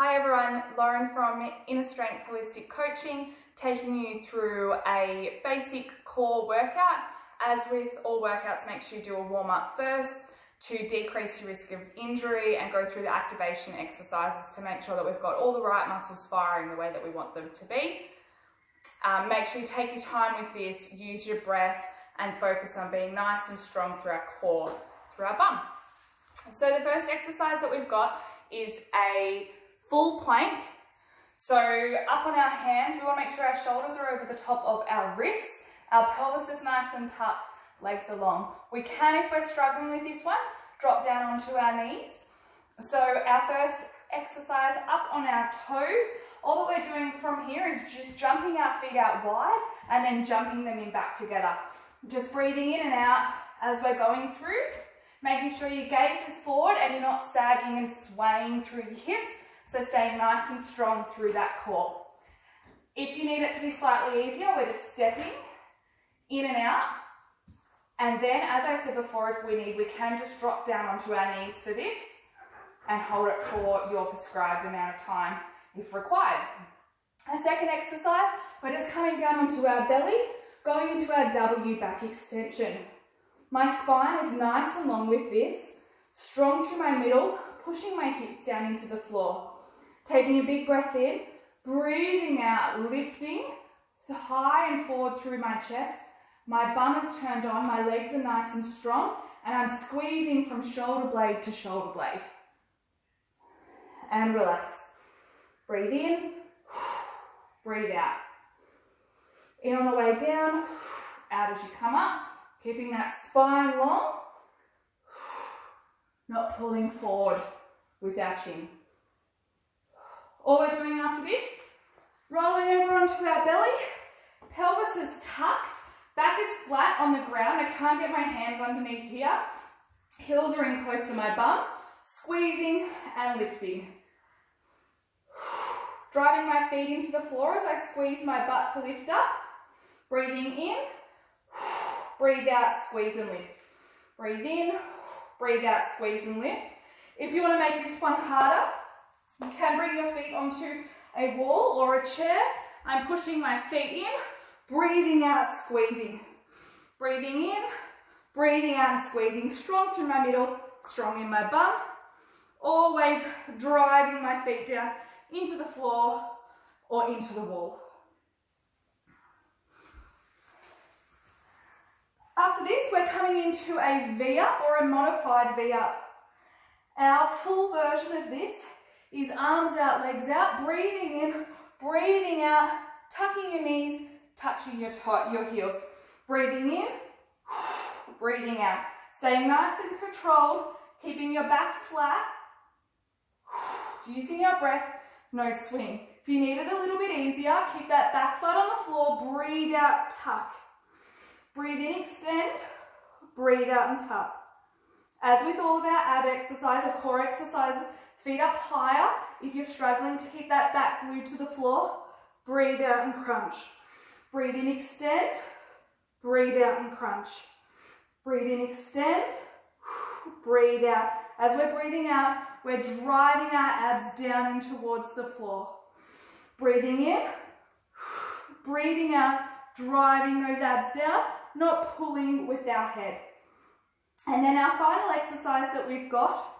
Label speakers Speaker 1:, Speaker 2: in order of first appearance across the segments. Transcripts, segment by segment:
Speaker 1: Hi everyone, Lauren from Inner Strength Holistic Coaching, taking you through a basic core workout. As with all workouts, make sure you do a warm-up first to decrease your risk of injury and go through the activation exercises to make sure that we've got all the right muscles firing the way that we want them to be. Make sure you take your time with this, use your breath and focus on being nice and strong through our core, through our bum. So the first exercise that we've got is a full plank. So up on our hands, we want to make sure our shoulders are over the top of our wrists. Our pelvis is nice and tucked, legs are long. We can, if we're struggling with this one, drop down onto our knees. So our first exercise, up on our toes. All that we're doing from here is just jumping our feet out wide and then jumping them in back together. Just breathing in and out as we're going through, making sure your gaze is forward and you're not sagging and swaying through your hips. So staying nice and strong through that core. If you need it to be slightly easier, we're just stepping in and out. And then, as I said before, if we need, we can just drop down onto our knees for this and hold it for your prescribed amount of time if required. Our second exercise, we're just coming down onto our belly, going into our W back extension. My spine is nice and long with this, strong through my middle, pushing my hips down into the floor. Taking a big breath in, breathing out, lifting high and forward through my chest. My bum is turned on, my legs are nice and strong, and I'm squeezing from shoulder blade to shoulder blade. And relax. Breathe in, breathe out. In on the way down, out as you come up, keeping that spine long, not pulling forward with our chin. All we're doing after this, rolling over onto our belly, pelvis is tucked, back is flat on the ground. I can't get my hands underneath here. Heels are in close to my bum, squeezing and lifting. Driving my feet into the floor as I squeeze my butt to lift up. Breathing in, breathe out, squeeze and lift. Breathe in, breathe out, squeeze and lift. If you want to make this one harder, you can bring your feet onto a wall or a chair. I'm pushing my feet in, breathing out, squeezing. Breathing in, breathing out and squeezing. Strong through my middle, strong in my bum. Always driving my feet down into the floor or into the wall. After this, we're coming into a V-up or a modified V-up. Our full version of this is arms out, legs out, breathing in, breathing out, tucking your knees, touching your heels. Breathing in, breathing out. Staying nice and controlled, keeping your back flat, using your breath, no swing. If you need it a little bit easier, keep that back flat on the floor, breathe out, tuck. Breathe in, extend, breathe out and tuck. As with all of our ab exercise, or core exercises, feet up higher. If you're struggling to keep that back glued to the floor, breathe out and crunch. Breathe in, extend, breathe out and crunch. Breathe in, extend, breathe out. As we're breathing out, we're driving our abs down in towards the floor. Breathing in, breathing out, driving those abs down, not pulling with our head. And then our final exercise that we've got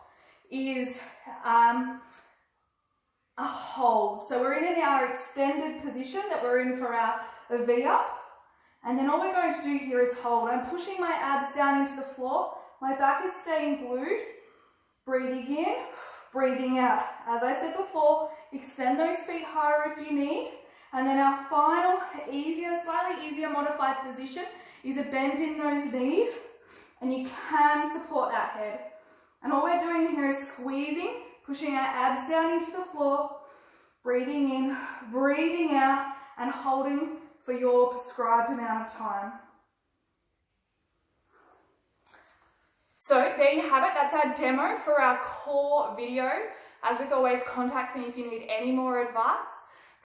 Speaker 1: is a hold. So we're in our extended position that we're in for our V-up. And then all we're going to do here is hold. I'm pushing my abs down into the floor. My back is staying glued. Breathing in, breathing out. As I said before, extend those feet higher if you need. And then our final, slightly easier modified position is a bend in those knees. And you can support that head. And all we're doing here is squeezing, pushing our abs down into the floor, breathing in, breathing out, and holding for your prescribed amount of time. So there you have it. That's our demo for our core video. As with always, contact me if you need any more advice.